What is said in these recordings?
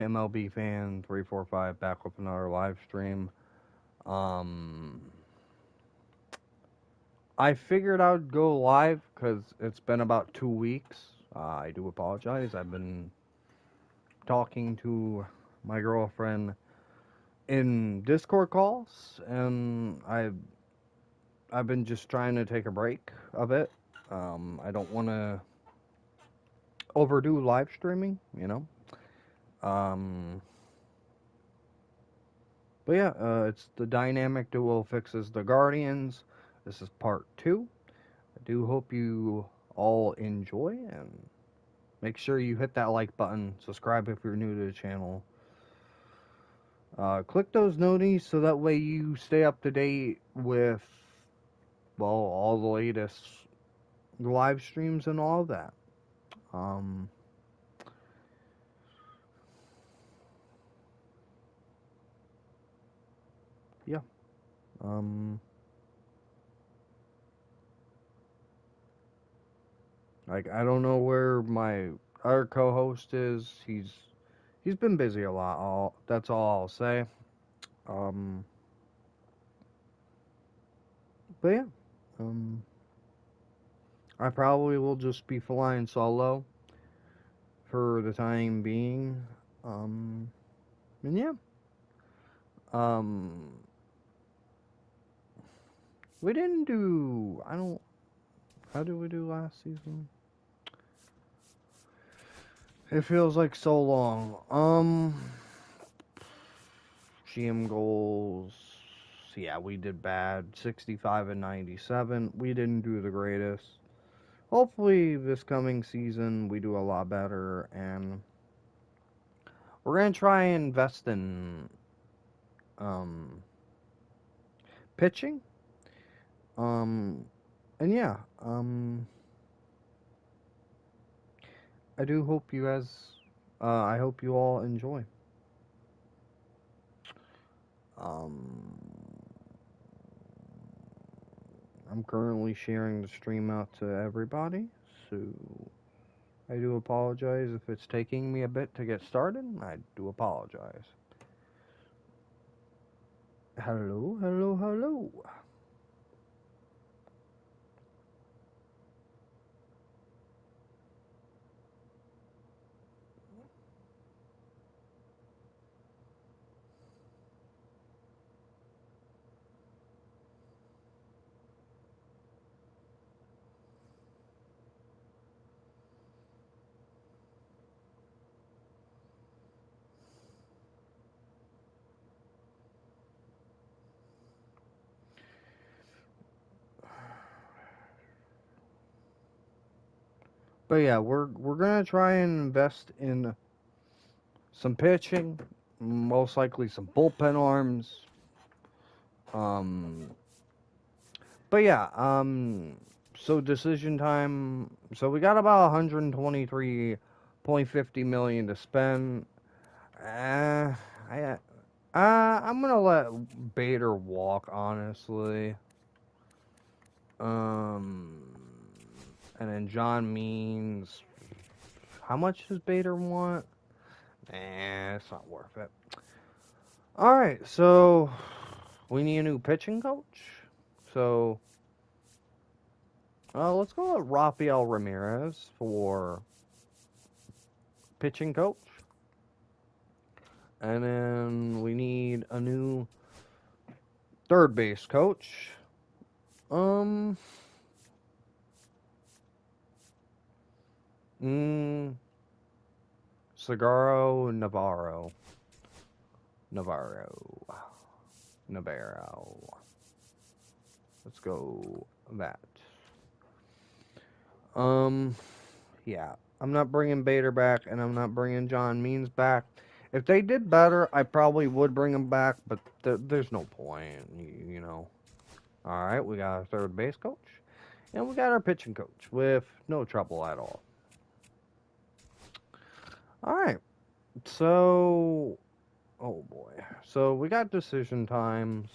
MLB fan 345 back with another live stream. Um, I figured I'd go live because it's been about 2 weeks. I do apologize. I've been talking to my girlfriend in Discord calls, and I've been just trying to take a break of it. I don't want to overdo live streaming, you know. Um, but yeah, it's the dynamic duo fixes the Guardians. This is part two. I do hope you all enjoy, and make sure you hit that like button. Subscribe if you're new to the channel. Click those noties so that way you stay up to date with, well, all the latest live streams and all of that. Um, yeah. Um, like I don't know where my other co-host is. He's been busy a lot. That's all I'll say. Um, but yeah. Um, I probably will just be flying solo for the time being. Um, and yeah. Um, we didn't do. I don't. How did we do last season? It feels like so long. GM goals. Yeah, we did bad. 65 and 97. We didn't do the greatest. Hopefully, this coming season we do a lot better, and we're gonna try and invest in um pitching. Um, and yeah. I do hope you guys. I hope you all enjoy. Um, I'm currently sharing the stream out to everybody, so I do apologize if it's taking me a bit to get started. I do apologize. Hello, hello, hello. But yeah, we're gonna try and invest in some pitching, most likely some bullpen arms. Um, but yeah, so decision time. So we got about 123.50 million to spend. I I'm gonna let Bader walk, honestly. Um, and then John Means. How much does Bader want? It's not worth it. All right, so we need a new pitching coach. So let's go with Rafael Ramirez for pitching coach, and then we need a new third base coach. Um, mm, Sagaro Navarro. Navarro. Let's go that. Um, yeah. I'm not bringing Bader back, and I'm not bringing John Means back. If they did better, I probably would bring them back, but there's no point, you know. All right, we got our third base coach, and we got our pitching coach with no trouble at all. All right, so oh boy, so we got decision times.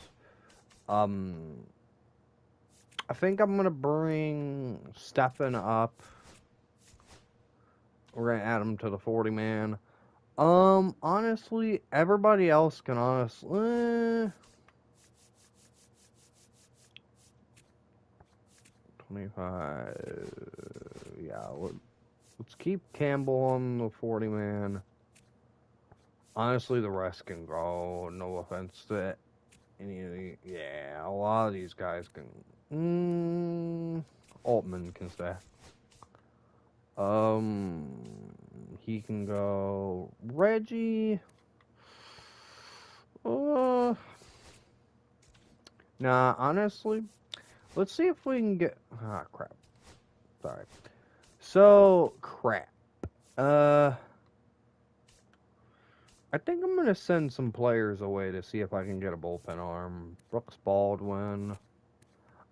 Um, I think I'm gonna bring Stefan up. We're gonna add him to the 40 man. Honestly, everybody else can honestly 25. Yeah, let's keep Campbell on the 40 man. Honestly, the rest can go. No offense to any of the. Yeah, a lot of these guys can. Altman can stay. Um, he can go. Reggie. Uh, nah, honestly, let's see if we can get. Ah, crap. Sorry. So, crap. Uh, I think I'm gonna send some players away to see if I can get a bullpen arm. Brooks Baldwin.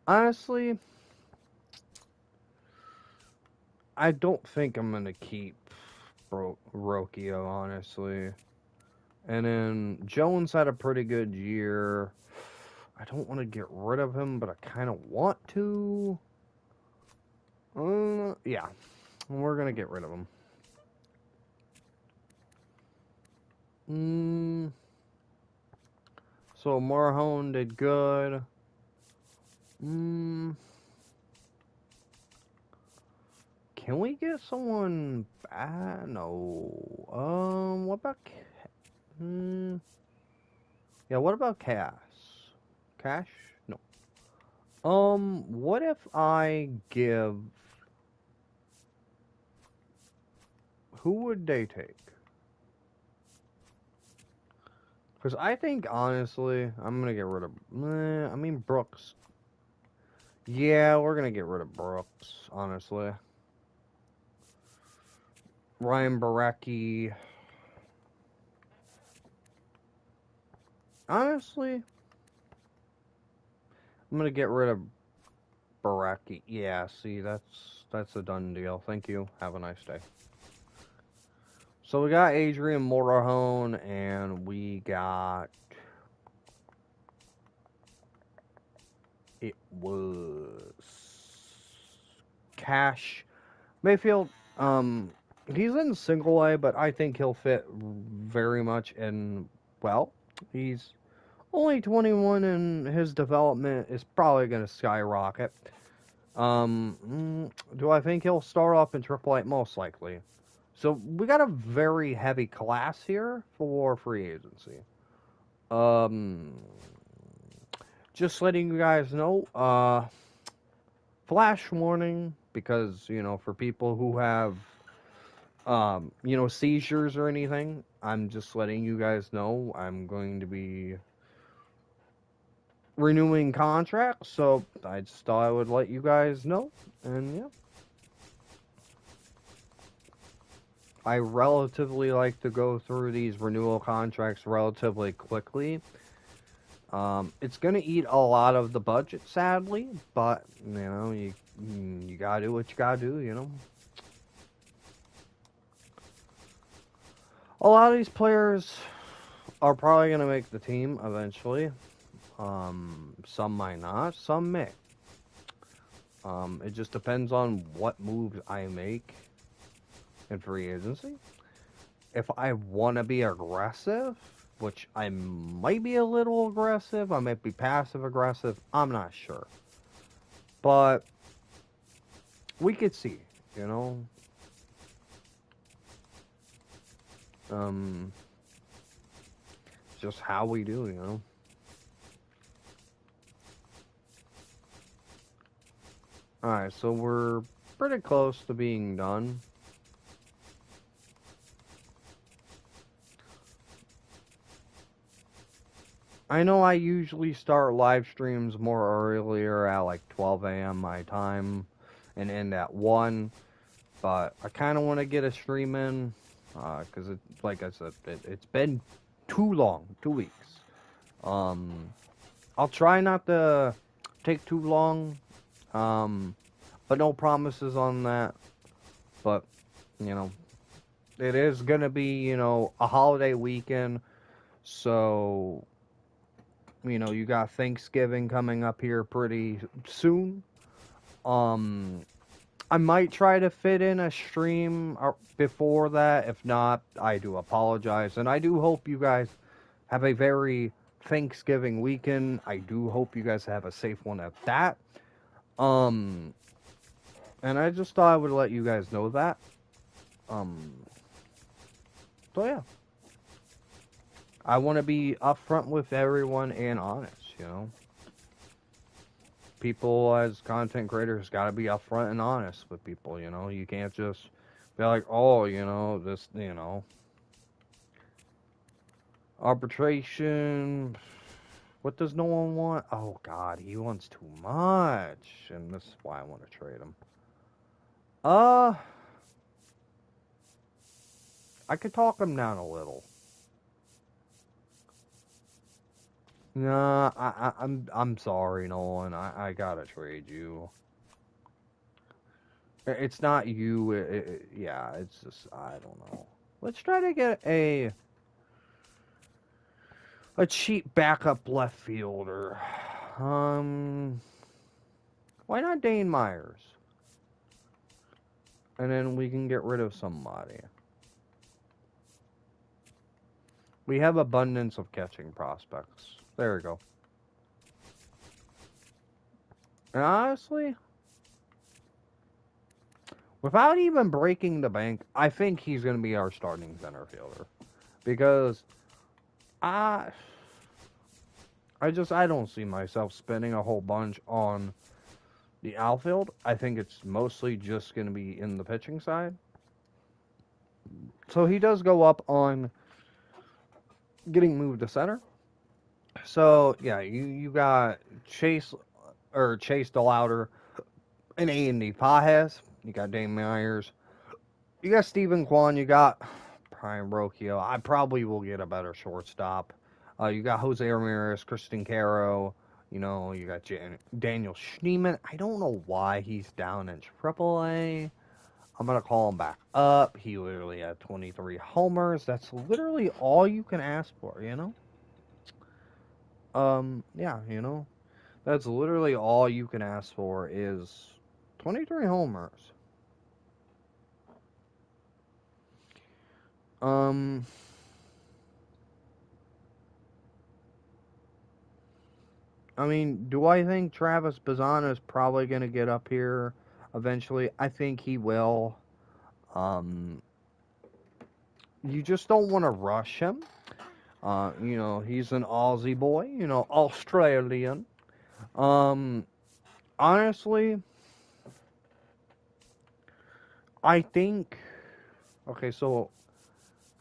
Honestly, I don't think I'm gonna keep Rocchio, honestly. And then Jones had a pretty good year. I don't want to get rid of him, but I kind of want to. Yeah, we're gonna get rid of him. So Marhone did good. Can we get someone bad? No. What about? Yeah. What about Cash? Cash? No. What if I give? Who would they take? Because I think, honestly, I'm going to get rid of... I mean, Brooks. Yeah, we're going to get rid of Brooks, honestly. Ryan Baracki. Honestly, I'm going to get rid of Baracki. Yeah, see, that's a done deal. Thank you. Have a nice day. So we got Adrian Motorhone, and we got... It was... Cash Mayfield, he's in single A, but I think he'll fit very much in, well, he's only 21 and his development is probably going to skyrocket. Do I think he'll start off in Triple A? Most likely. So we got a very heavy class here for free agency. Um, just letting you guys know, flash warning, because, for people who have seizures or anything, I'm just letting you guys know I'm going to be renewing contracts, so I just thought I would let you guys know, and yeah. I relatively like to go through these renewal contracts relatively quickly. It's going to eat a lot of the budget, sadly, but, you gotta do what you gotta do. A lot of these players are probably going to make the team eventually. Some might not, some may. It just depends on what moves I make in free agency. If I want to be aggressive, which I might be a little aggressive, I might be passive aggressive, I'm not sure. But we could see, you know. Just how we do. Alright, so we're pretty close to being done. I know I usually start live streams more earlier at like 12 a.m. my time and end at 1, but I kind of want to get a stream in because, like I said, it's been too long, 2 weeks. I'll try not to take too long, but no promises on that. But, it is going to be, a holiday weekend, so... you got Thanksgiving coming up here pretty soon. I I might try to fit in a stream before that. If not, I do apologize. And I do hope you guys have a very Thanksgiving weekend. I do hope you guys have a safe one at that. Um, and I just thought I would let you guys know that. Um, so yeah. I want to be upfront with everyone and honest, you know. People as content creators got to be upfront and honest with people, you know. You can't just be like, oh, you know, this, you know, arbitration. What does no one want? Oh, God, he wants too much. And this is why I want to trade him. I could talk him down a little. Nah, I'm sorry, Nolan. I gotta trade you. It's not you. Yeah, it's just I don't know. Let's try to get a cheap backup left fielder. Um, why not Dane Myers? And then we can get rid of somebody. We have abundance of catching prospects. There we go. And honestly, without even breaking the bank, I think he's going to be our starting center fielder. Because I I don't see myself spending a whole bunch on the outfield. I think it's mostly just going to be in the pitching side. So he does go up on getting moved to center. So yeah, you got Chase DeLauder and Andy Pajes. You got Dane Myers. You got Stephen Kwan. You got Brian Brocchio. I probably will get a better shortstop. You got Jose Ramirez, Kristen Caro. You know, you got Daniel Schneemann. I don't know why he's down in AAA. I'm going to call him back up. He literally had 23 homers. That's literally all you can ask for, you know? Yeah, you know? That's literally all you can ask for is 23 homers. Um, I mean, do I think Travis Bazzana is probably going to get up here eventually? I think he will. Um, you just don't want to rush him. You know, he's an Aussie boy, you know, Australian. Um, honestly, I think, okay, so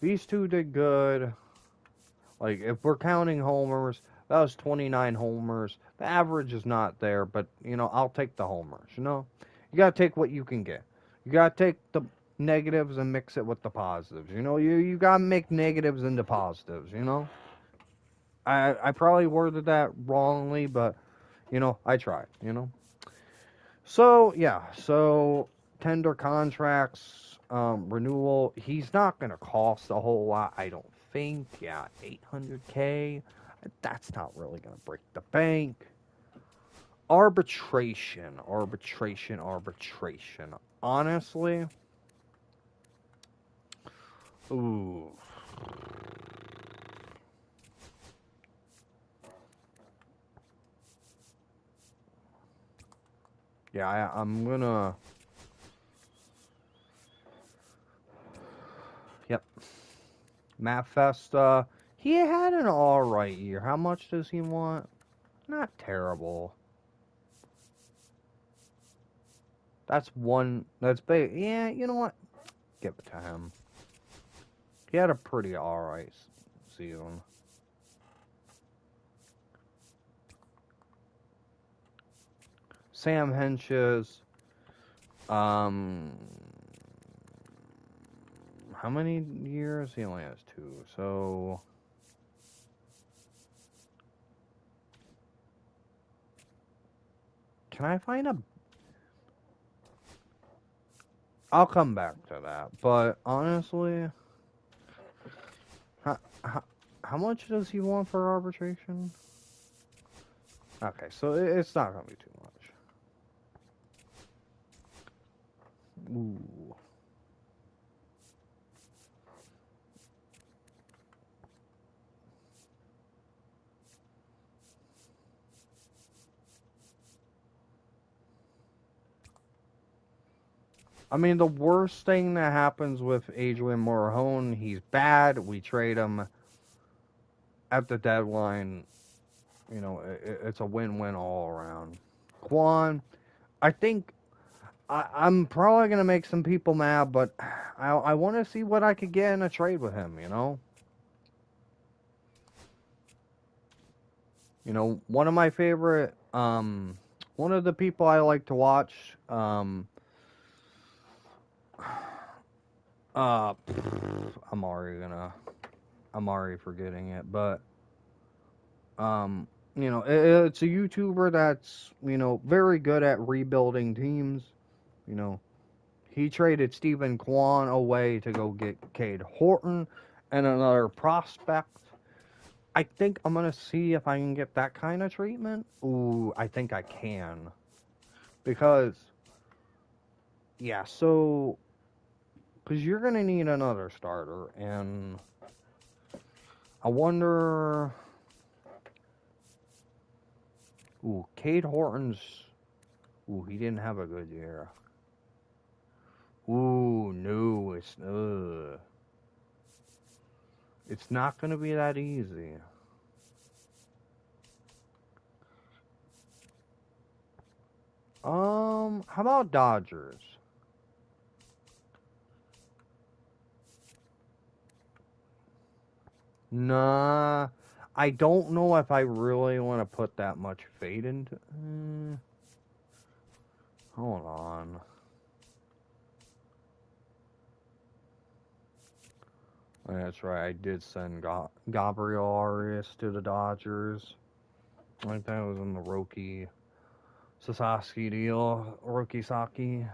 these two did good. Like, if we're counting homers, that was 29 homers. The average is not there, but, you know, I'll take the homers, you know? You gotta take what you can get. You gotta take the negatives and mix it with the positives, you know? You gotta make negatives into positives, you know? I probably worded that wrongly, but, you know, I tried, you know? So, yeah, so tender contracts, renewal, he's not going to cost a whole lot, I don't think. Yeah, 800K, that's not really going to break the bank. Arbitration. Honestly, ooh. Yeah, I'm gonna. Yep. Matt Festa. He had an alright year. How much does he want? Not terrible. That's one. That's big. Yeah, you know what? Give it to him. He had a pretty alright season. Sam Henches. Um. How many years? He only has 2. So. Can I find a. I'll come back to that. But honestly. How much does he want for arbitration? Okay, so it's not going to be too much. Ooh. I mean, the worst thing that happens with Adrian Morahone, he's bad. We trade him at the deadline. You know, it's a win-win all around. Quan, I think I'm probably gonna make some people mad, but I want to see what I could get in a trade with him. One of my favorite, one of the people I like to watch, uh, I'm already gonna, I'm already forgetting it, but um, it's a YouTuber that's very good at rebuilding teams. You know, he traded Stephen Kwan away to go get Cade Horton and another prospect. I think I'm gonna see if I can get that kind of treatment. Ooh, I think I can. Because, yeah, so, because you're gonna need another starter, and I wonder. Ooh, Cade Horton's. Ooh, he didn't have a good year. Ooh, no, it's not gonna be that easy. How about Dodgers? Nah, I don't know if I really want to put that much fate into. Hold on. That's right. I did send Gabriel Arias to the Dodgers. Like that was in the Roki Sasaki deal. Roki Sasaki.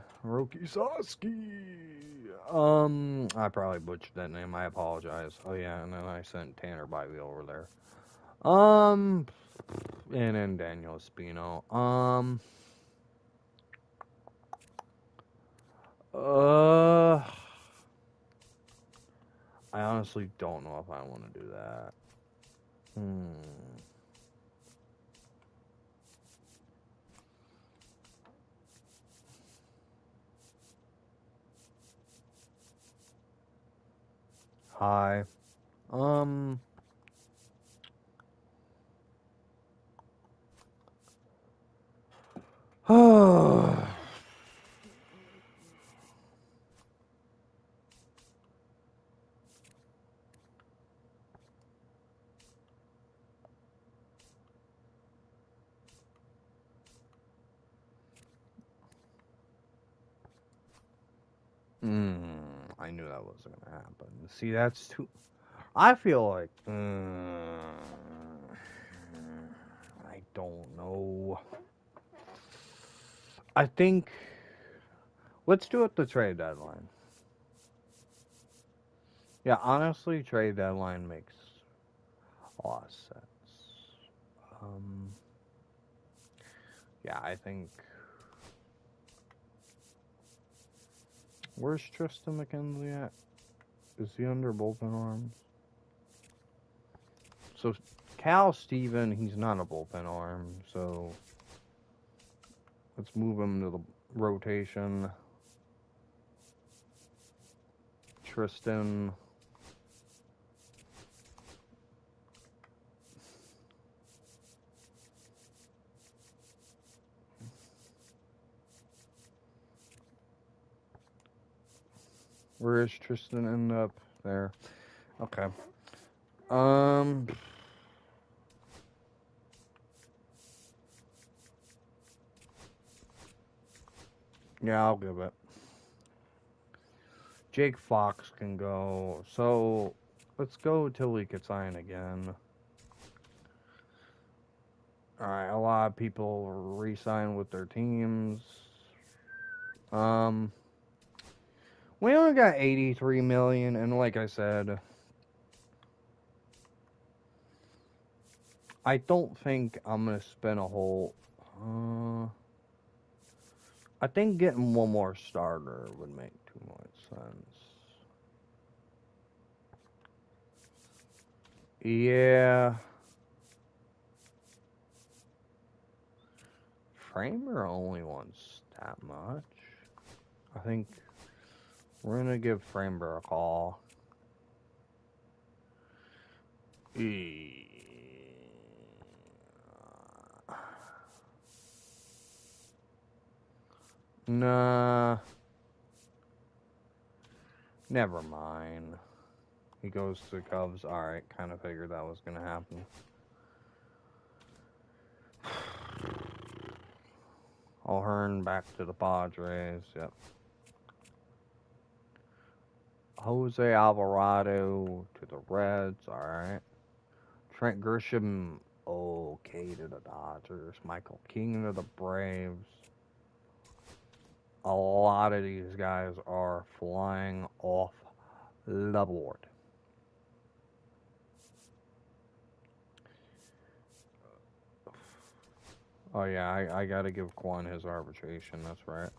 I probably butchered that name. I apologize. Oh yeah, and then I sent Tanner Bybee over there. And then Daniel Espino. Uh, I honestly don't know if I want to do that. Hi. Um. I knew that wasn't gonna happen. See, that's too. I feel like. I don't know. I think. Let's do it the trade deadline. Yeah, honestly, trade deadline makes a lot of sense. Um. Yeah, I think. Where's Tristan McKenzie at? Is he under bullpen arms? So Cal Steven, he's not a bullpen arm, so let's move him to the rotation. Tristan. Where is Tristan end up? There. Okay. Um. Yeah, I'll give it. Jake Fox can go. So let's go till he gets signed again. Alright, a lot of people re-sign with their teams. Um, we only got 83 million, and like I said, I don't think I'm gonna spend a whole. I think getting one more starter would make too much sense. Yeah. Framer only wants that much. I think we're gonna give Framer a call. Nah, never mind. He goes to the Cubs. Alright, kind of figured that was gonna happen. O'Hearn back to the Padres. Yep. Jose Alvarado to the Reds. Alright. Trent Grisham, okay, to the Dodgers. Michael King to the Braves. A lot of these guys are flying off the board. Oh yeah, I gotta give Quan his arbitration, that's right.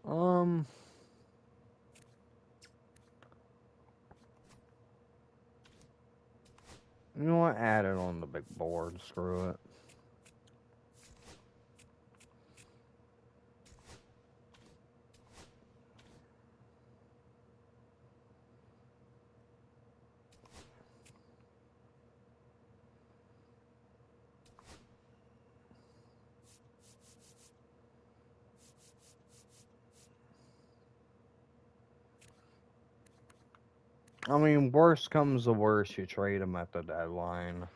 Um, you know what? Add it on the big board. Screw it. I mean, worst comes to worst, you trade him at the deadline.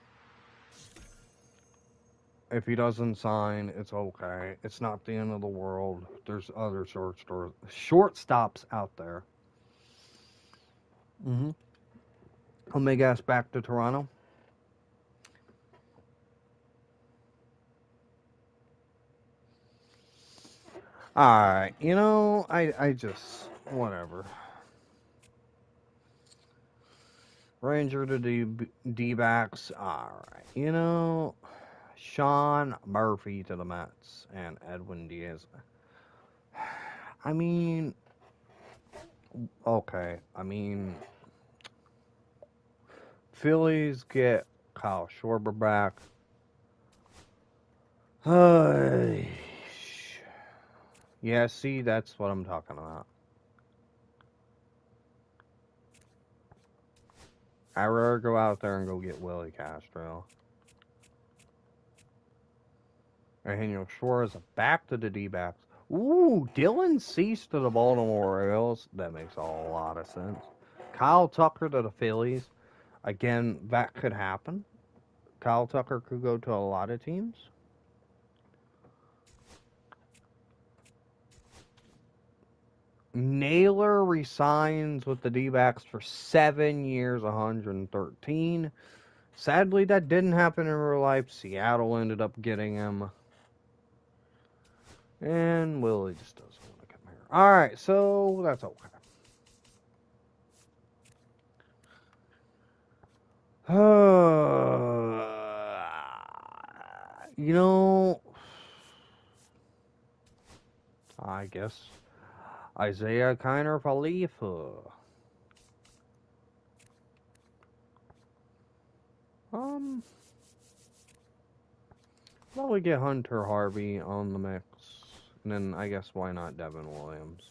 If he doesn't sign, it's okay. It's not the end of the world. There's other shortstops out there. Mm-hmm. I'll make us back to Toronto. Alright, you know, I just, whatever. Ranger to D-backs. Alright, you know, Sean Murphy to the Mets and Edwin Diaz. I mean, okay. I mean, Phillies get Kyle Schwarber back. Yeah, see, that's what I'm talking about. I'd rather go out there and go get Willie Castro. Eugenio Suarez back to the D-backs. Ooh, Dylan Cease to the Baltimore Orioles. That makes a lot of sense. Kyle Tucker to the Phillies. Again, that could happen. Kyle Tucker could go to a lot of teams. Naylor resigns with the D-backs for 7 years, 113. Sadly, that didn't happen in real life. Seattle ended up getting him. And Willie just doesn't want to come here. Alright, so that's okay. You know, I guess Isaiah Kiner Falefa. Um, probably get Hunter Harvey on the mix. And then I guess why not Devin Williams?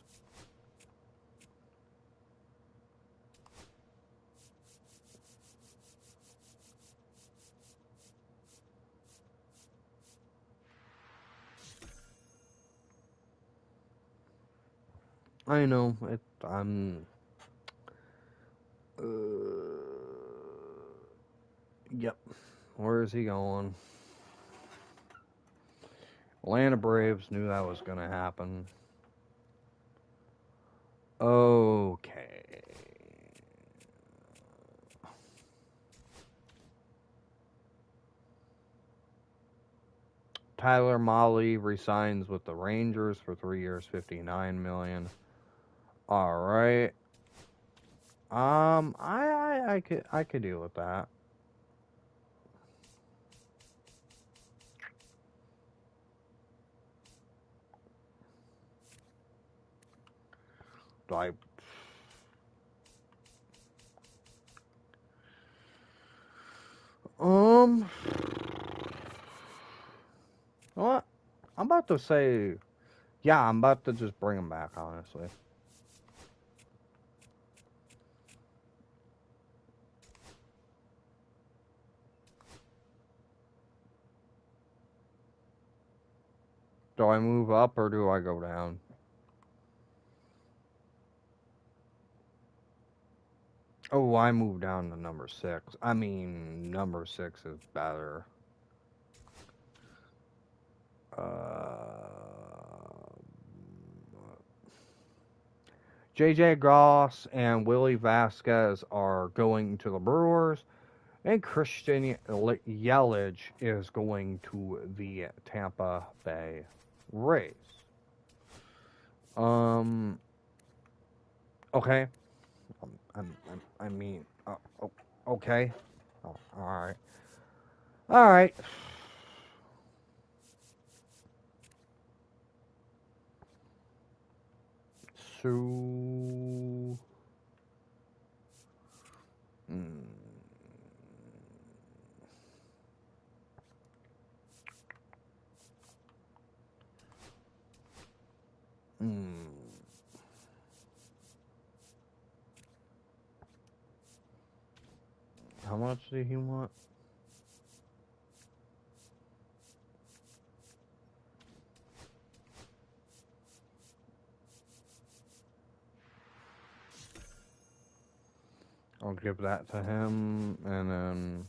I know it. Uh, yep. Where is he going? Atlanta Braves knew that was gonna happen. Okay. Tyler Mahle resigns with the Rangers for 3 years, $59 million. All right. I could deal with that. Like, um, what? I'm about to say, yeah, I'm about to just bring him back, honestly. Do I move up or do I go down? Oh, I move down to number 6. I mean, number 6 is better. JJ Goss and Willie Vasquez are going to the Brewers, and Christian Yelich is going to the Tampa Bay Rays. Um. Okay. I mean. Okay. Oh, all right. All right. So. Mm, mm, how much did he want? I'll give that to him, and then.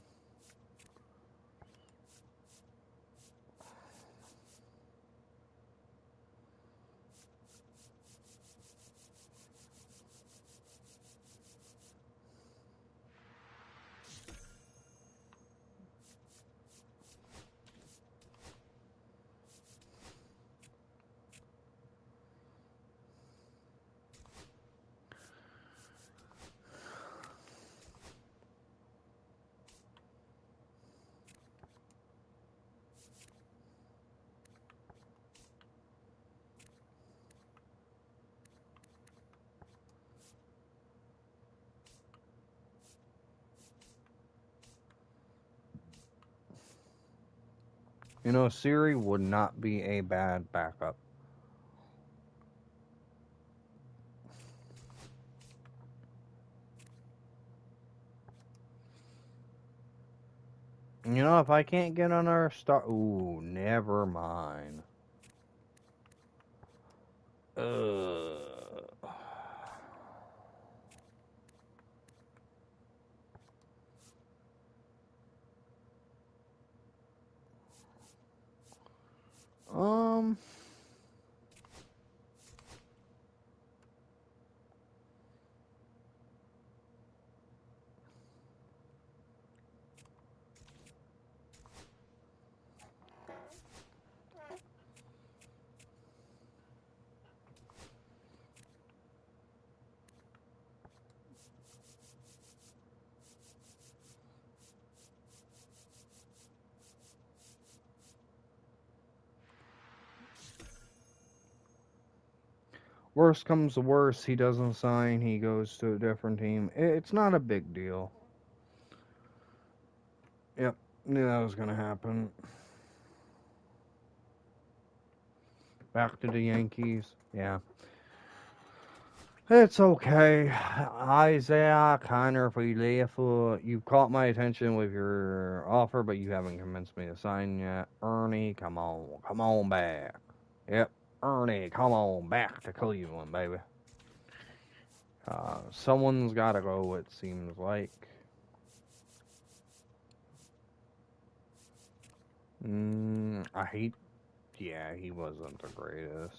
You know, Siri would not be a bad backup. You know, if I can't get another star. Ooh, never mind. Ugh. Um. Worst comes to worst, he doesn't sign, he goes to a different team. It's not a big deal. Yep, knew that was gonna happen. Back to the Yankees. Yeah. It's okay. Isaiah Connor, you caught my attention with your offer, but you haven't convinced me to sign yet. Ernie, come on. Come on back. Yep. Ernie, come on back to Cleveland, baby. Someone's got to go, it seems like. I hate. Yeah, he wasn't the greatest.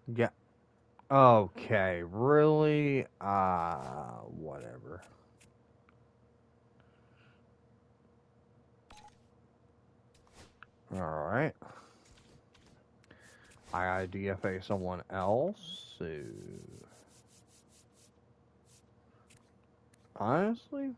Yeah. Okay, really? Whatever. Alright. I gotta DFA someone else, so... Honestly?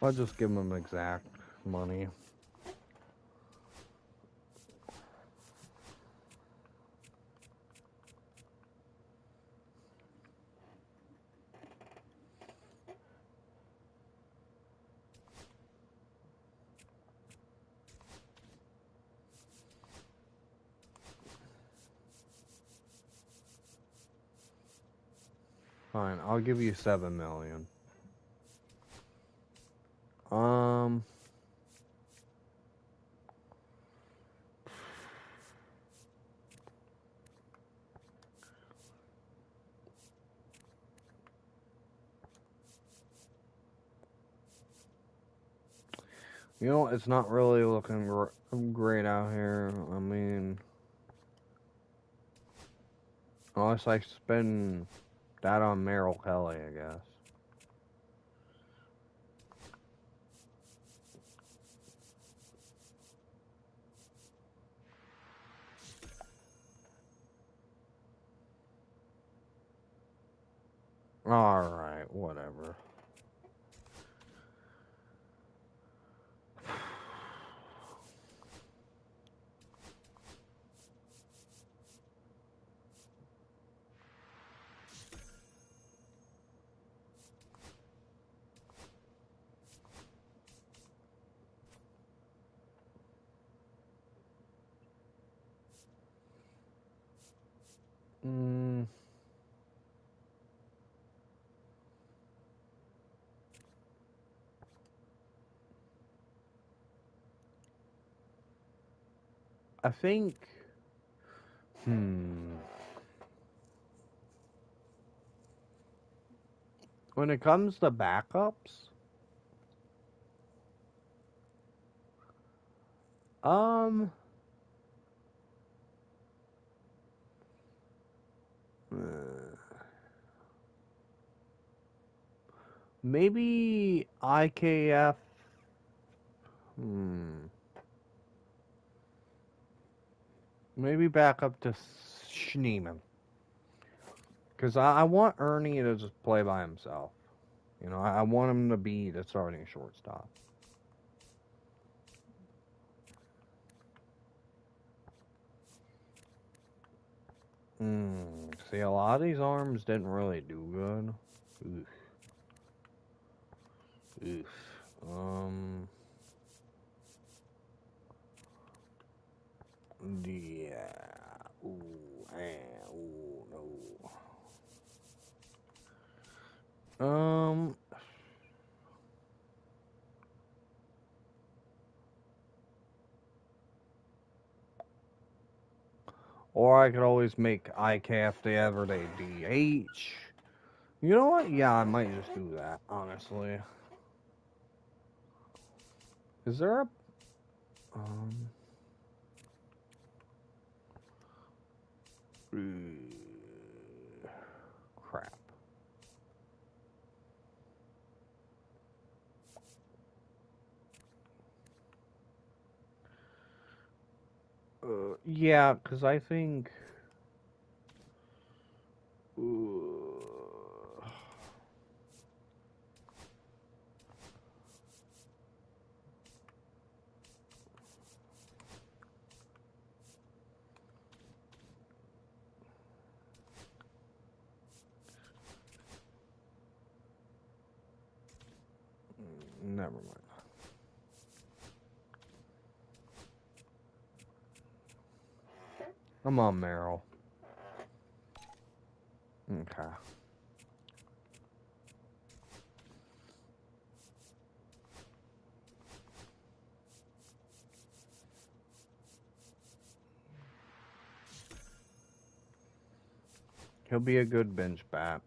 I'll just give him exact money. Fine, I'll give you 7 million. Um... You know, it's not really looking great out here. I mean... Unless I spend that on Merrill Kelly, I guess. Alright, whatever. Mm, I think... Hmm... When it comes to backups... Um... Maybe IKF... Hmm... Maybe back up to Schneeman. Because I want Ernie to just play by himself. You know, I want him to be the starting shortstop. See, a lot of these arms didn't really do good. Oof. Oof. Yeah. Ooh, ooh, no. Or I could always make ICAF the everyday DH. You know what? Yeah, I might just do that, honestly. Is there a... Um... Crap. Yeah, because I think... Never mind. Come on, Meryl. Okay. He'll be a good bench bat.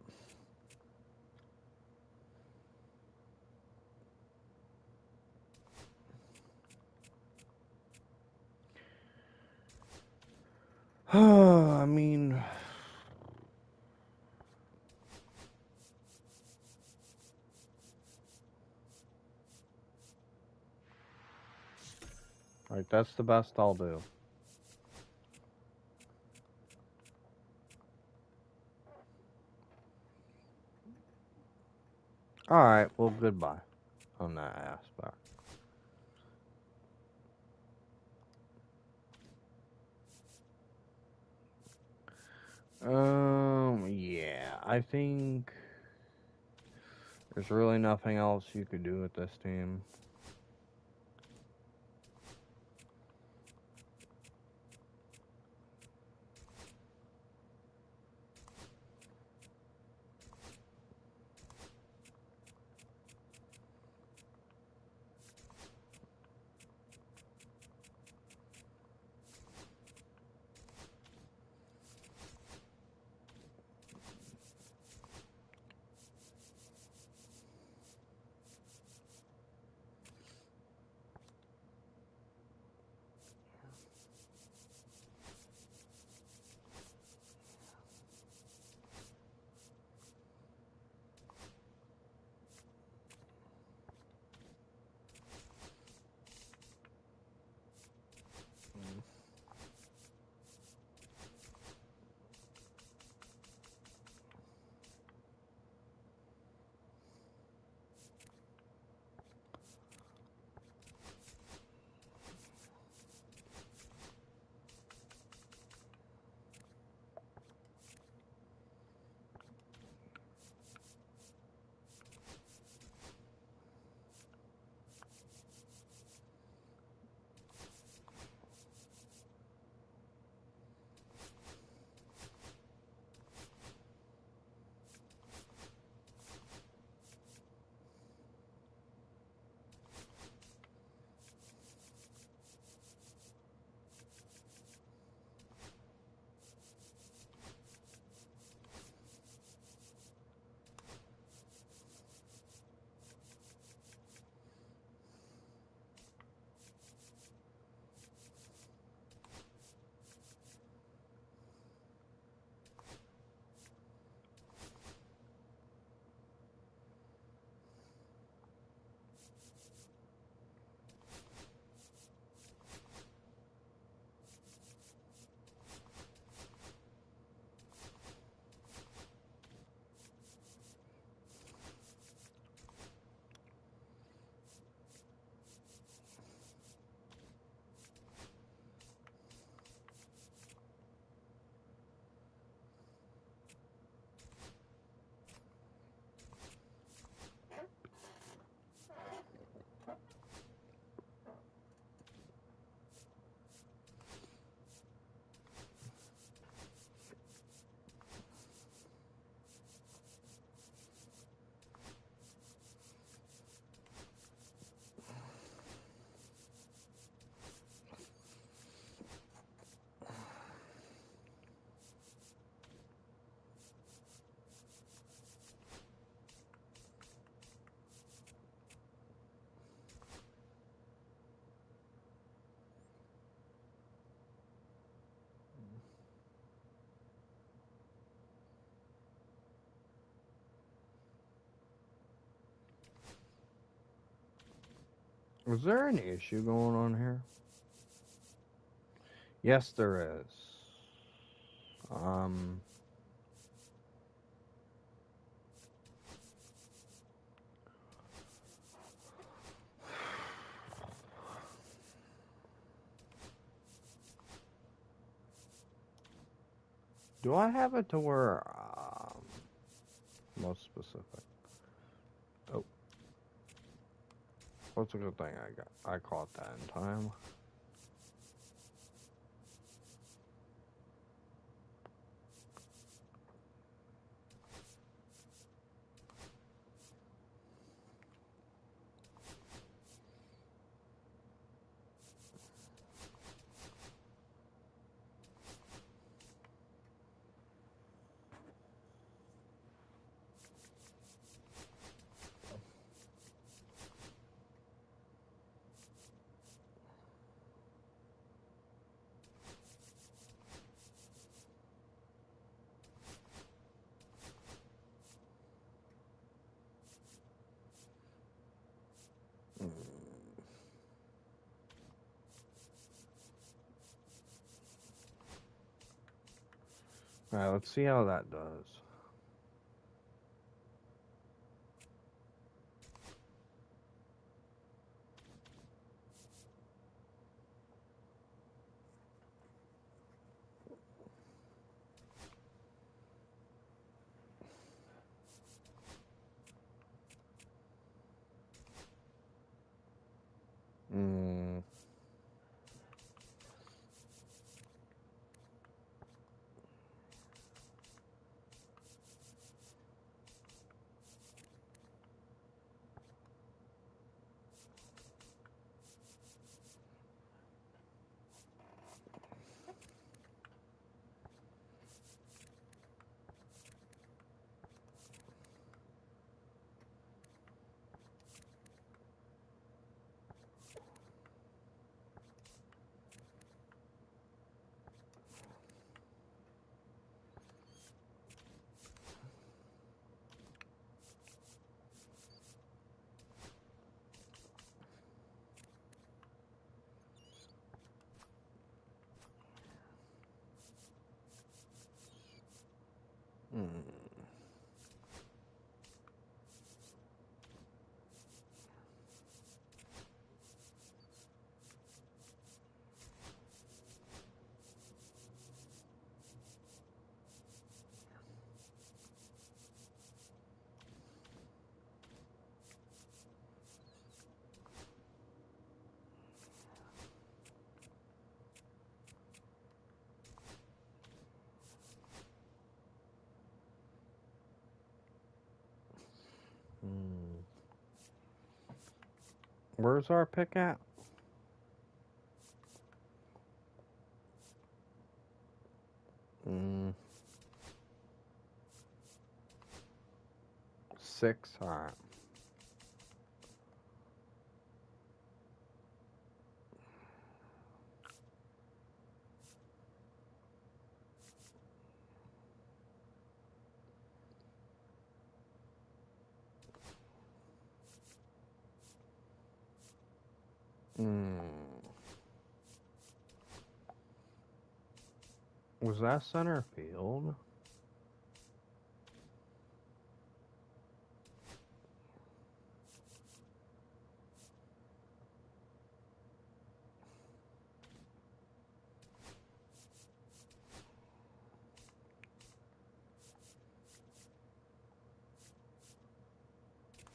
I mean, like, that's the best I'll do. Alright, well, goodbye on that aspect. Yeah, I think there's really nothing else you could do with this team. Is there an issue going on here? Yes, there is. Um, do I have it to where, most specific? Oh, what's a good thing I caught that in time. Alright, let's see how that does. Mm. Mm. Mm. Where's our pick at? Mm. 6. Alright. Mm. Was that center field?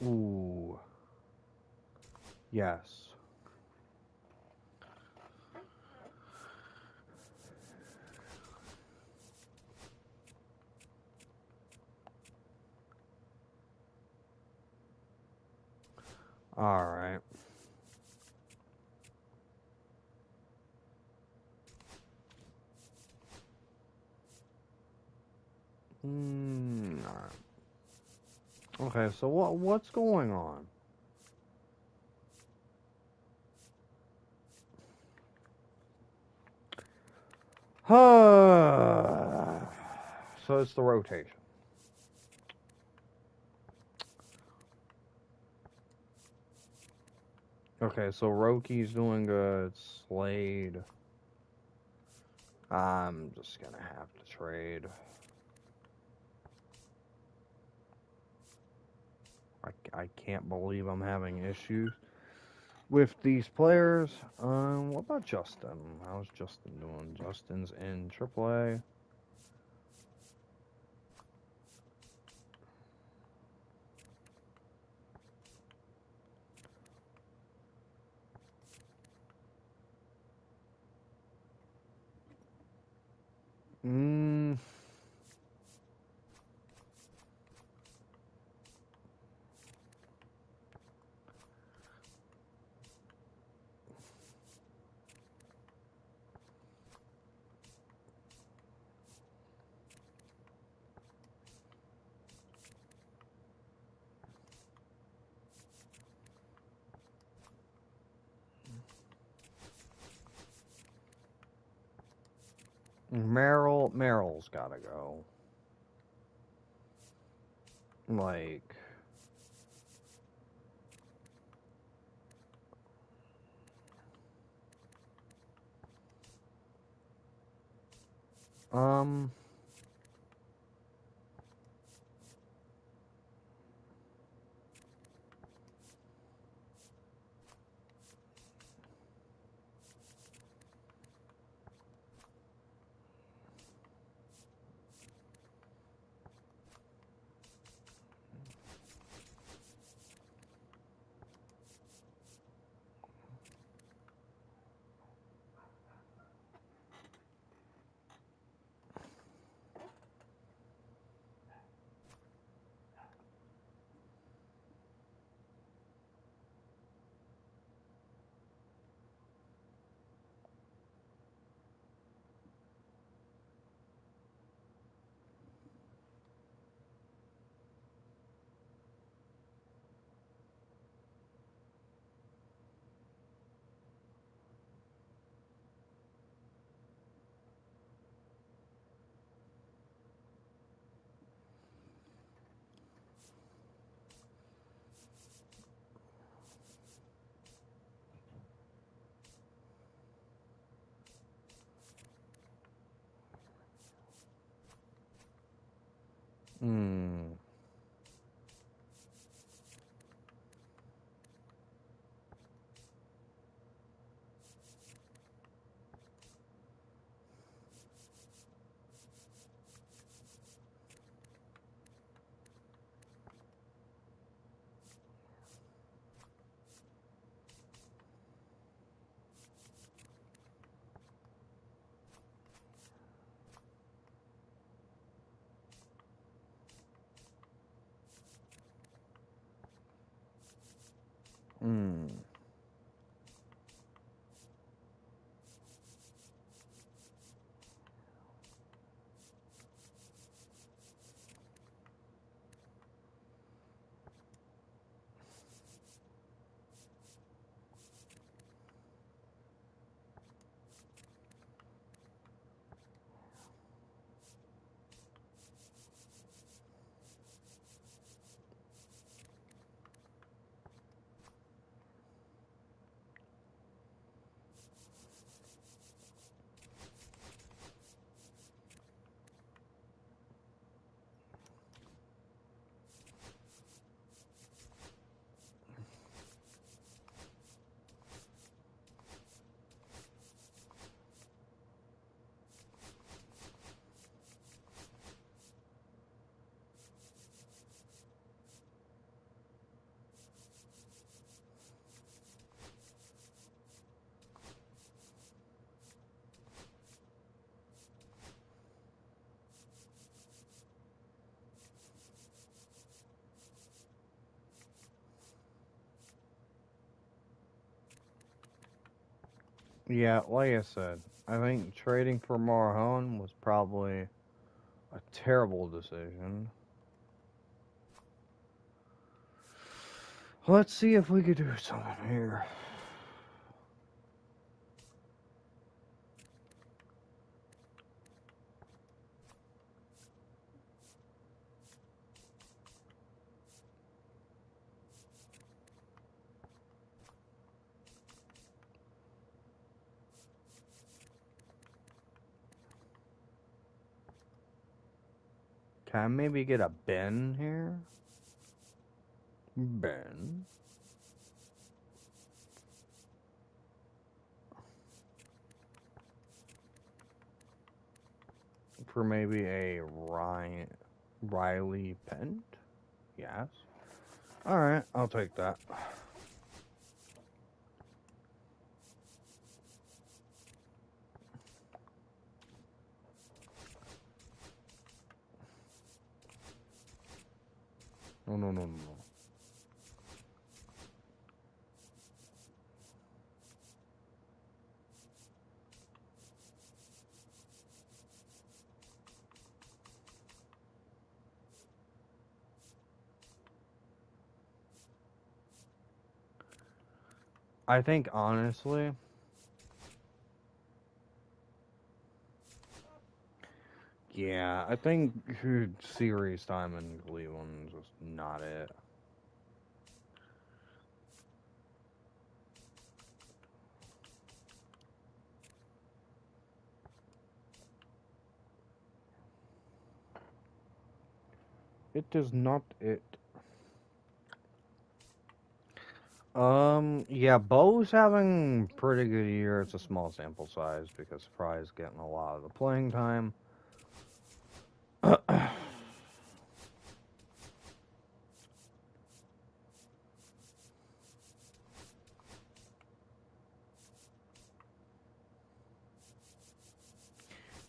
Ooh. Yes. Alright. Alright. Okay, so what's going on? So it's the rotation. Okay, so Roki's doing good. Slade. I'm just gonna have to trade. I can't believe I'm having issues with these players. What about Justin? How's Justin doing? Justin's in AAA. Mm. Merrill's gotta go. Like, um, Hmm. Hmm. Yeah, like I said, I think trading for Marhone was probably a terrible decision. Let's see if we could do something here. Can I maybe get a Ben here? Ben. For maybe a Riley Pent? Yes. Alright, I'll take that. No, no, no, no, no. I think honestly, yeah, I think series time in Cleveland is just not it. It is not it. Yeah, Bo's having pretty good year. It's a small sample size because Fry's getting a lot of the playing time.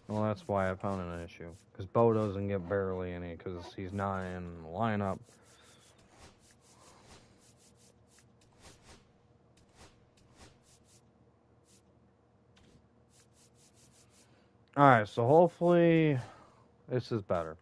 Well, that's why I found an issue. Because Bo doesn't get barely any because he's not in the lineup. Alright, so hopefully this is better.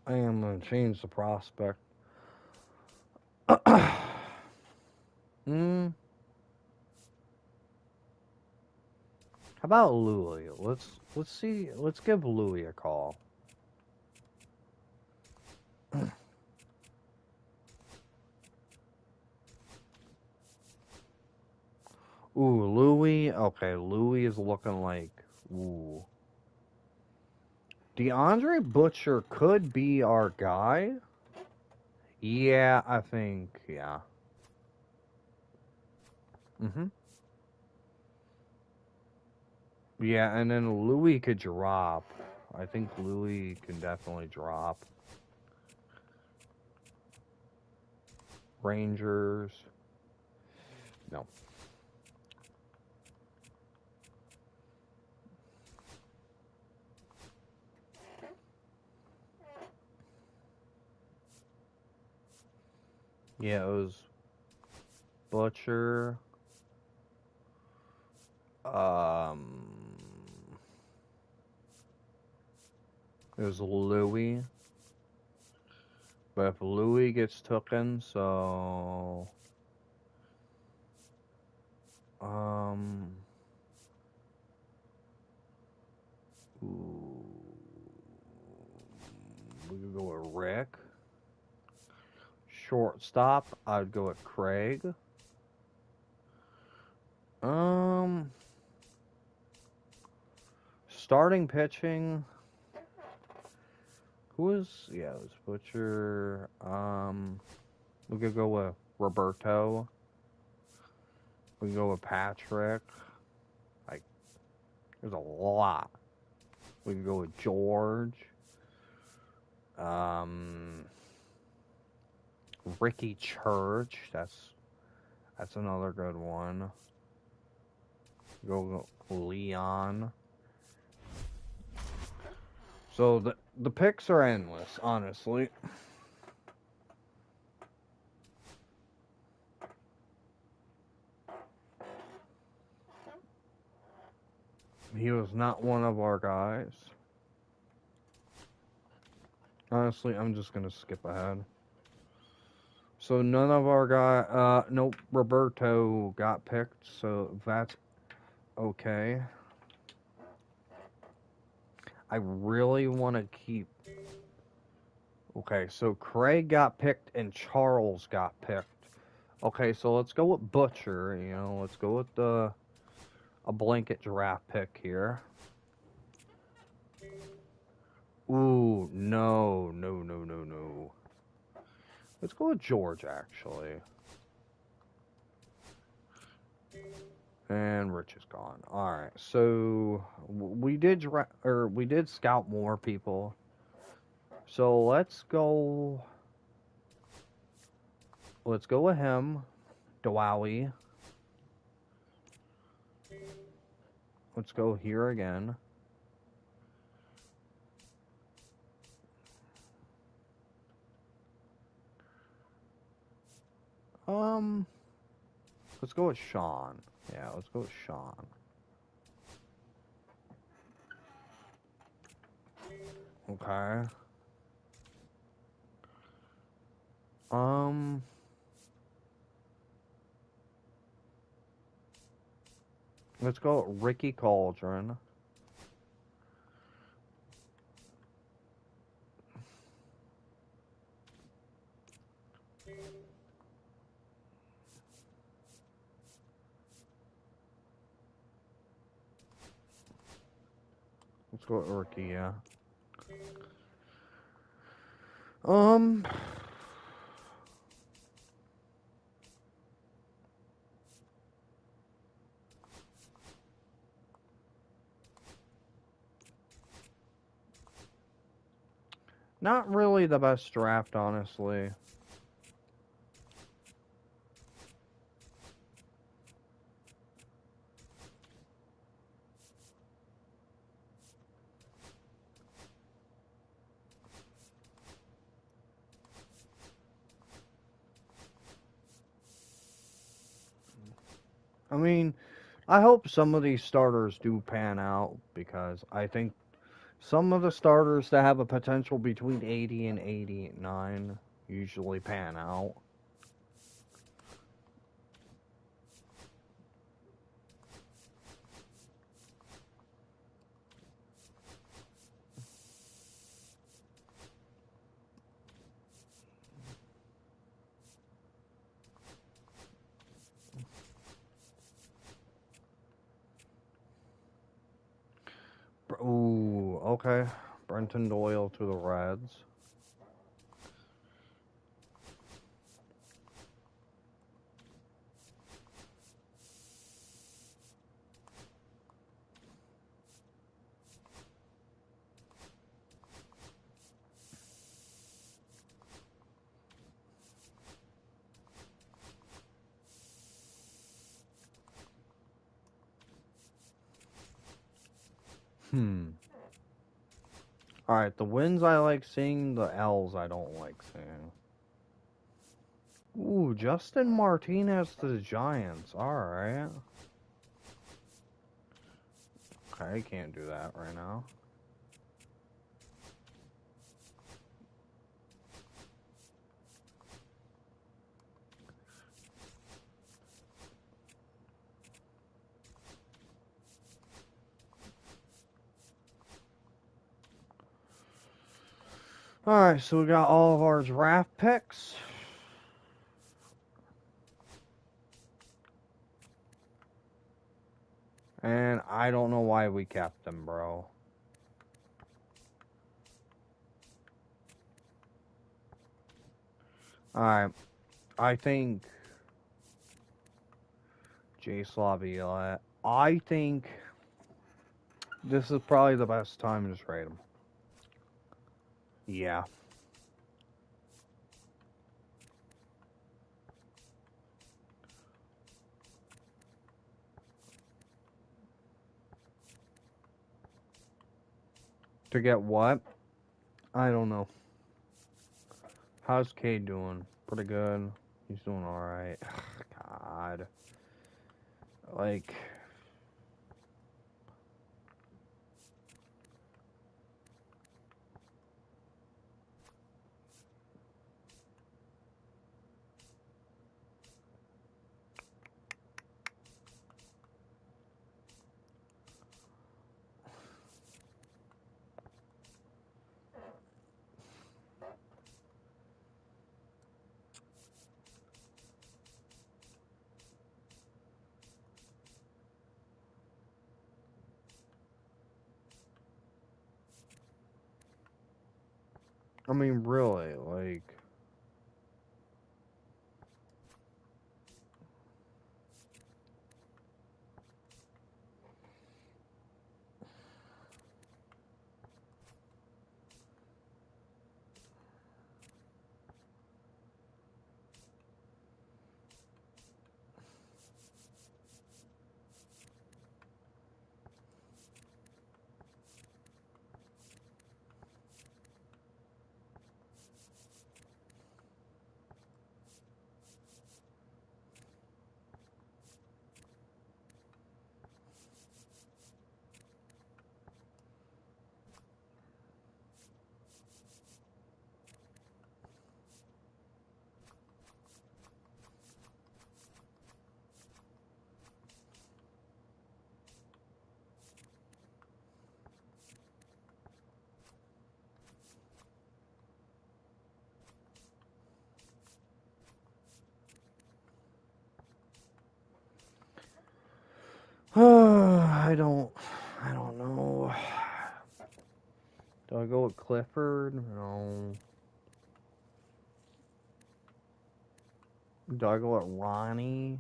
I am gonna change the prospect. Hmm. How about Louis? Let's see. Let's give Louis a call. Ooh, Louis. Okay, Louis is looking like. Ooh. DeAndre Butcher could be our guy. Yeah, I think. Yeah. Mhm. Yeah, and then Louis could drop. I think Louis can definitely drop. Rangers. No. Yeah, it was Butcher. Um, it was Louis. But if Louis gets taken, so um, ooh, we could go with Rick. Shortstop, I'd go with Craig. Um, Starting pitching, who is? Yeah, it was Butcher. We could go with Roberto. We can go with Patrick. Like, there's a lot. We can go with George. Um, Ricky Church. That's another good one. Go Leon. So the picks are endless, honestly. He was not one of our guys. Honestly, I'm just gonna skip ahead. So none of our nope, Roberto got picked, so that's okay. I really want to keep. Okay, so Craig got picked and Charles got picked. Okay, so let's go with Butcher. Let's go with a blanket draft pick here. Ooh, no, no, no, no, no. Let's go with George, actually. And Rich is gone. All right, so we did scout more people. So let's go. Let's go with him, Dowie. Let's go here again. Um, let's go with Sean. Yeah, let's go with Sean. Okay. Um, let's go with Ricky Cauldron. Let's go with Ricky. Yeah. Um, not really the best draft, honestly. I mean, I hope some of these starters do pan out because I think Some of the starters that have a potential between 80 and 89 usually pan out. Ooh, okay. Brenton Doyle to the Reds. Alright, the wins I like seeing, the L's I don't like seeing. Ooh, Justin Martinez to the Giants. Alright. Okay, can't do that right now. Alright, so we got all of our draft picks. And I don't know why we kept them, bro. Alright, I think Jay Slavia. I think this is probably the best time to trade him. Yeah. To get what? I don't know. How's Cade doing? Pretty good. He's doing alright. God. Like, I mean, really, like, I don't know. Do I go with Clifford? No. Do I go with Ronnie?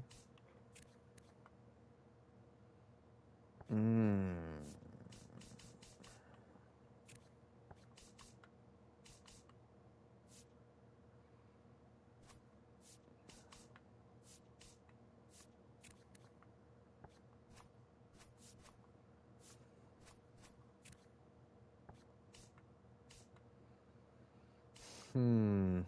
Hmm. Hmm.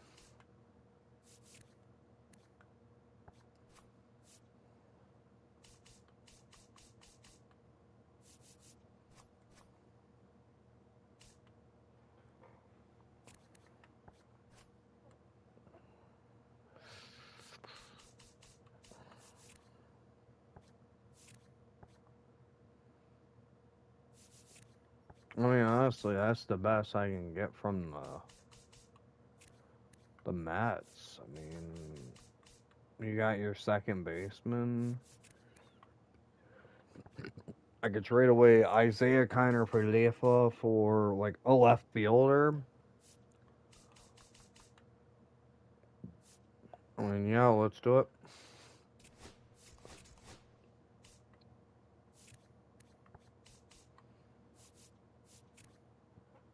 honestly, that's the best I can get from the Mets. I mean, you got your second baseman. I could trade away Isaiah Kiner for Lefa for like a left fielder. I mean, yeah, let's do it.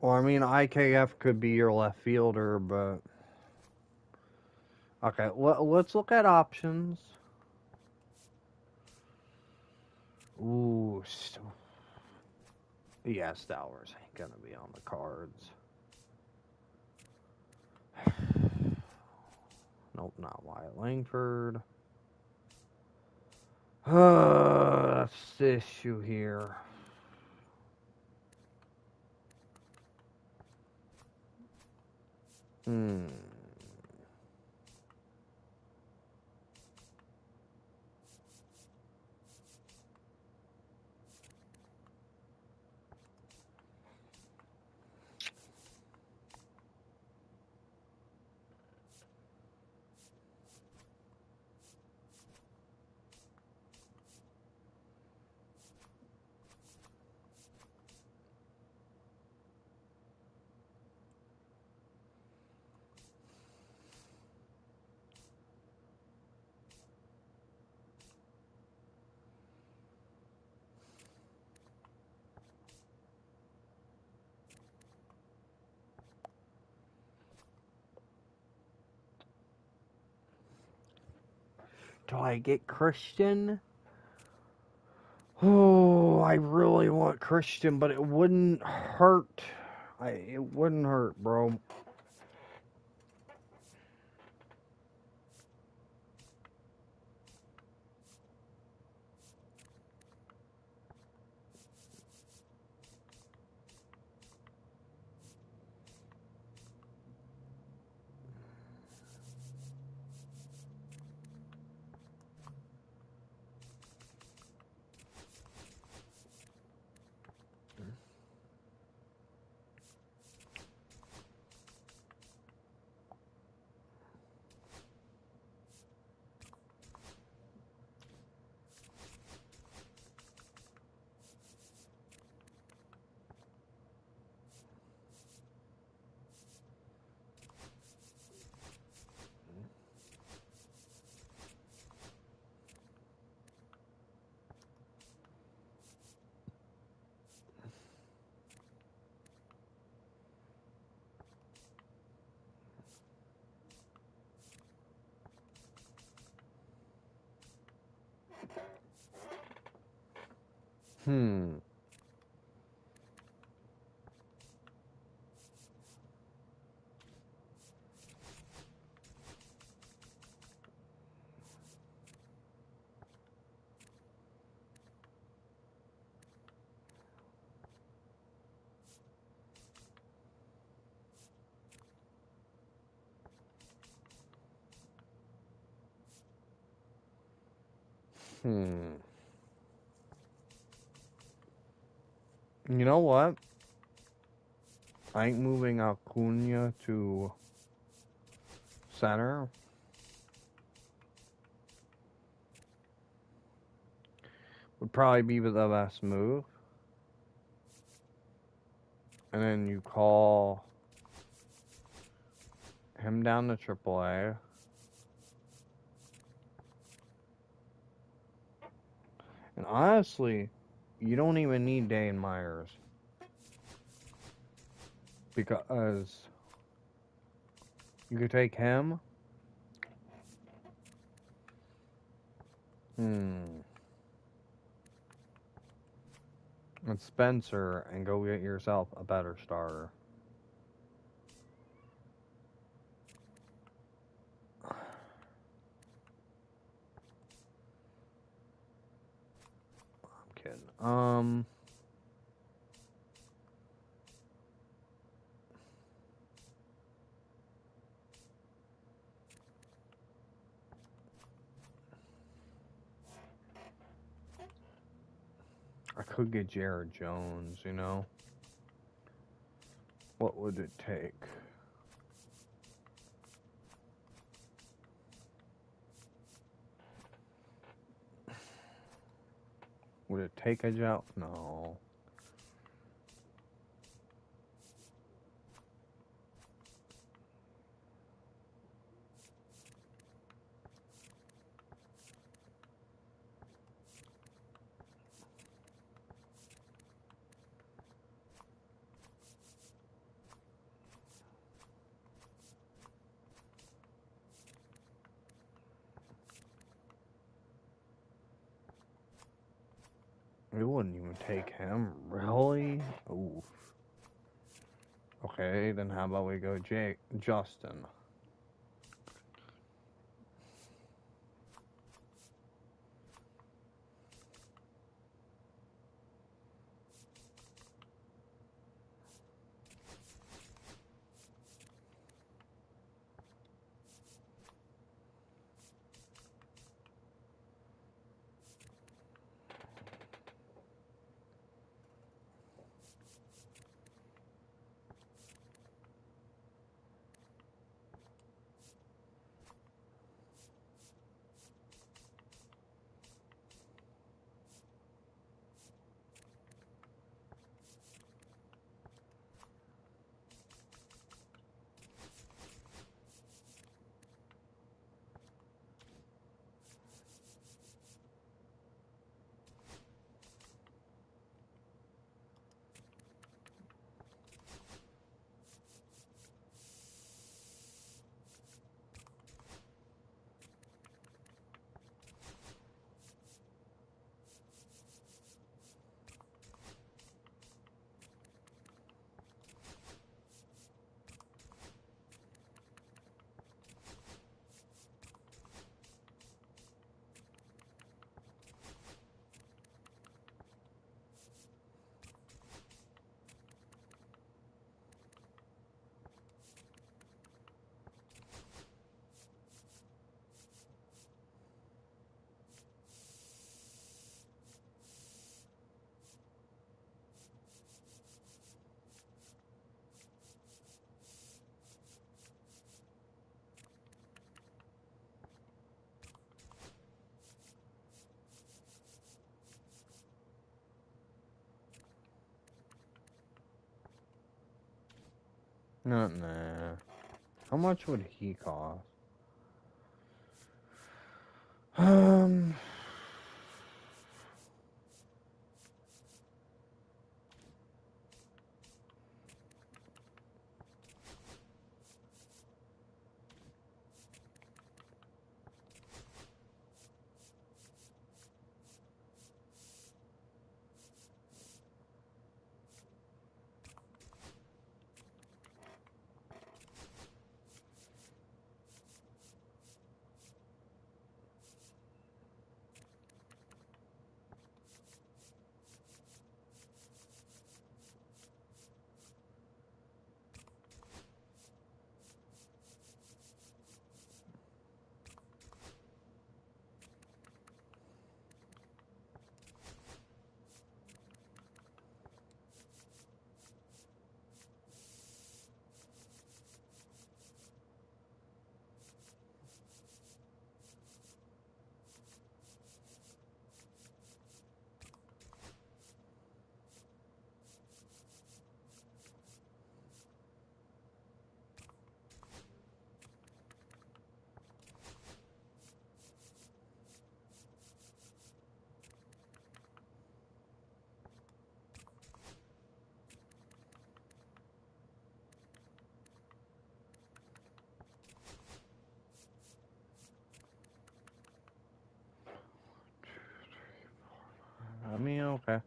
Well, I mean, IKF could be your left fielder, but okay, let's look at options. Ooh, yeah, Stowers ain't gonna be on the cards. Nope, not Wyatt Langford. That's the issue here. Hmm. Do I get Christian? Oh, I really want Christian, but it wouldn't hurt. It wouldn't hurt, bro. Hmm. Hmm. You know what? I ain't moving Acuna to center. Would probably be the best move. And then you call him down to AAA. And honestly, you don't even need Dane Myers. Because you could take him. Hmm. And Spencer and go get yourself a better starter. I'm kidding. I could get Jared Jones, you know? What would it take? Would it take a gel? No. It wouldn't even take him. Really? Oof. Okay, then how about we go Justin? Nah. How much would he cost? Um, I mean, okay.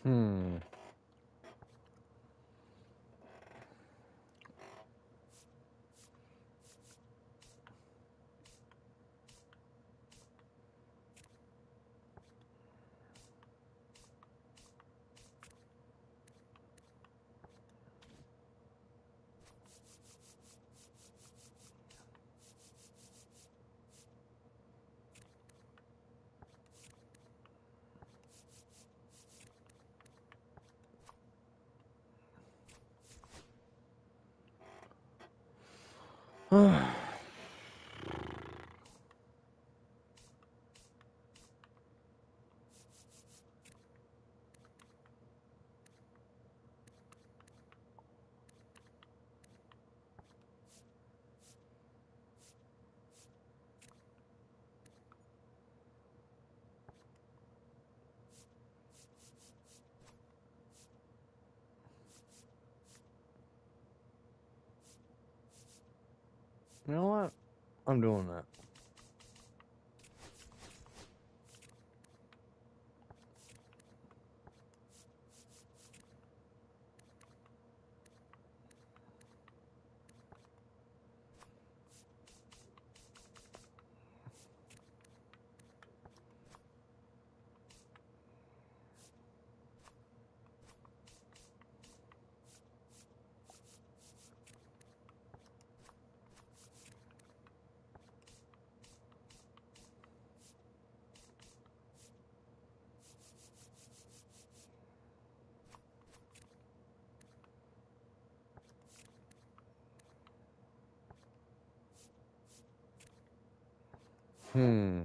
Hmm. You know what? I'm doing that. Hmm.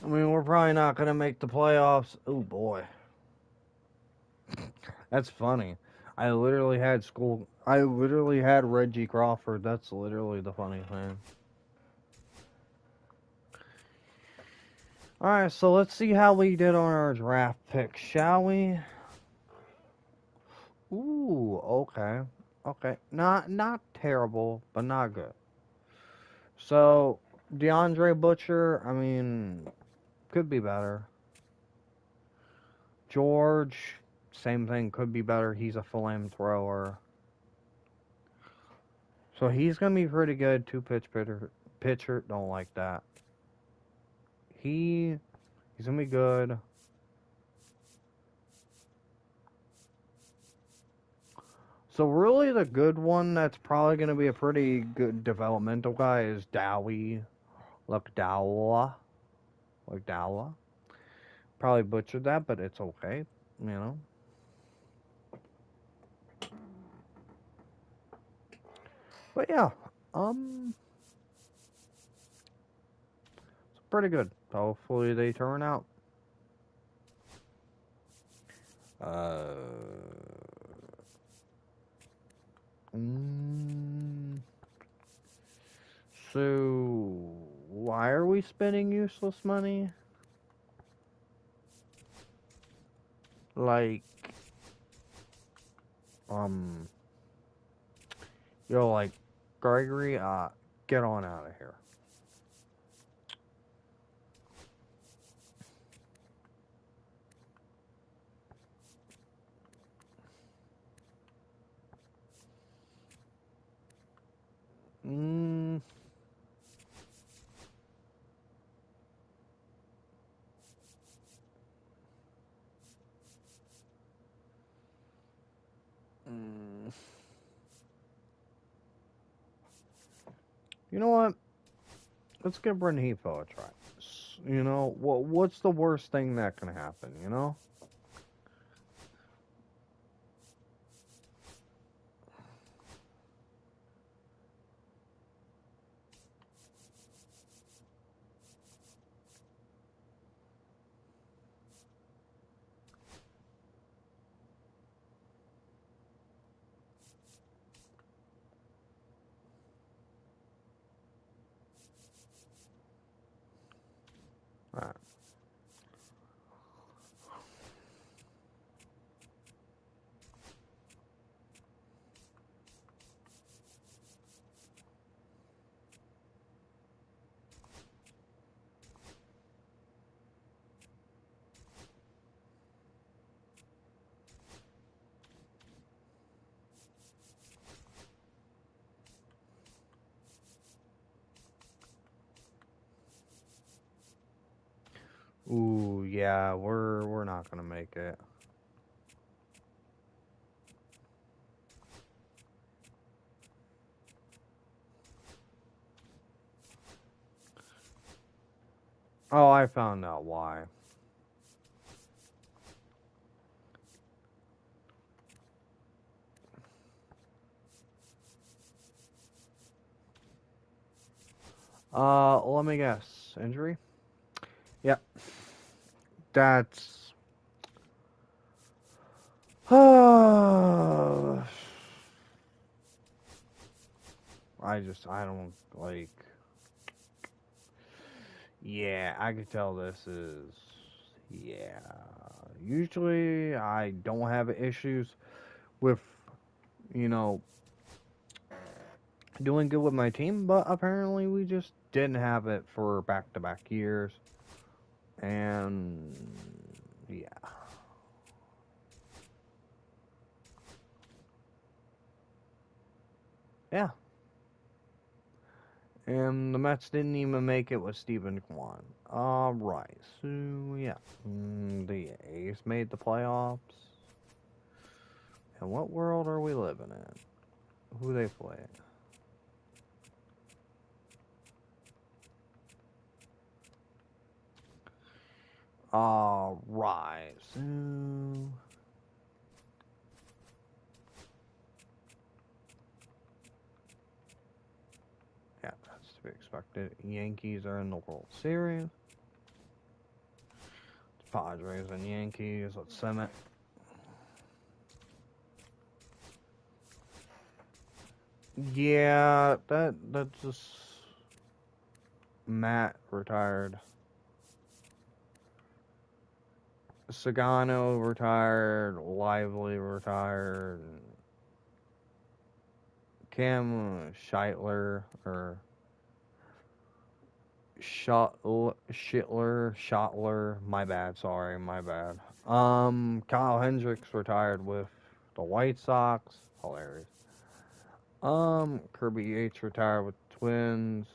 I mean, we're probably not gonna make the playoffs. Oh boy, that's funny. I literally had Reggie Crawford. That's literally the funny thing. All right, so let's see how we did on our draft pick, shall we? Ooh, okay, okay. Not terrible, but not good. So DeAndre Butcher, I mean, could be better. George, same thing, could be better. He's a flamethrower. So he's going to be pretty good. Two-pitch pitcher. Don't like that. He's going to be good. So really the good one that's probably going to be a pretty good developmental guy is Dowie. Dowla. Like Dowla. Probably butchered that, but it's okay. You know. But yeah. It's pretty good. Hopefully they turn out. Uh, mm, so, why are we spending useless money? Like, um, like, Gregory, get on out of here. Mm, mm. You know what? Let's give Renipo a try. You know, what's the worst thing that can happen, you know? Alright. Ooh, yeah, we're not gonna make it. Oh, I found out why. Let me guess. Injury? Yep. That's I I don't like. Yeah, I could tell this is. Yeah. Usually I don't have issues with, you know, doing good with my team, but apparently we just didn't have it for back to back years. And yeah. Yeah. And the Mets didn't even make it with Stephen Kwan. Alright, so yeah. The A's made the playoffs. And what world are we living in? Who they play? Alright, so. Yeah, that's to be expected. Yankees are in the World Series. Padres and Yankees. Let's send it. Yeah, that's just Matt retired. Sagano retired. Lively retired. Cam Scheitler or Schottler, my bad, sorry, my bad. Kyle Hendricks retired with the White Sox, hilarious. Kirby Yates retired with the Twins.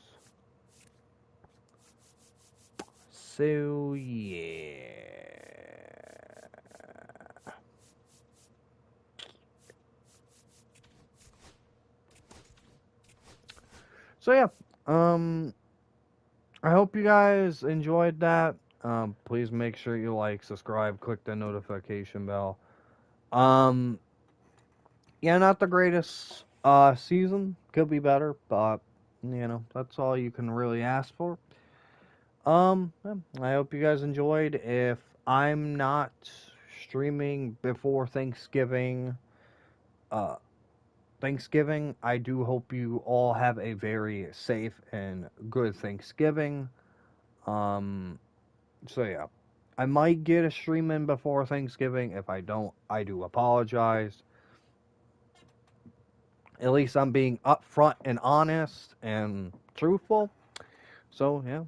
So yeah. So yeah. I hope you guys enjoyed that. Please make sure you like, subscribe, click the notification bell. Um, yeah, not the greatest season. Could be better, but that's all you can really ask for. Yeah, I hope you guys enjoyed. If I'm not streaming before uh Thanksgiving, I do hope you all have a very safe and good Thanksgiving. Um so yeah. I might get a stream in before Thanksgiving. If I don't, I do apologize. At least I'm being upfront and honest and truthful. So, yeah.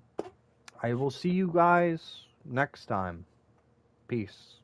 I will see you guys next time. Peace.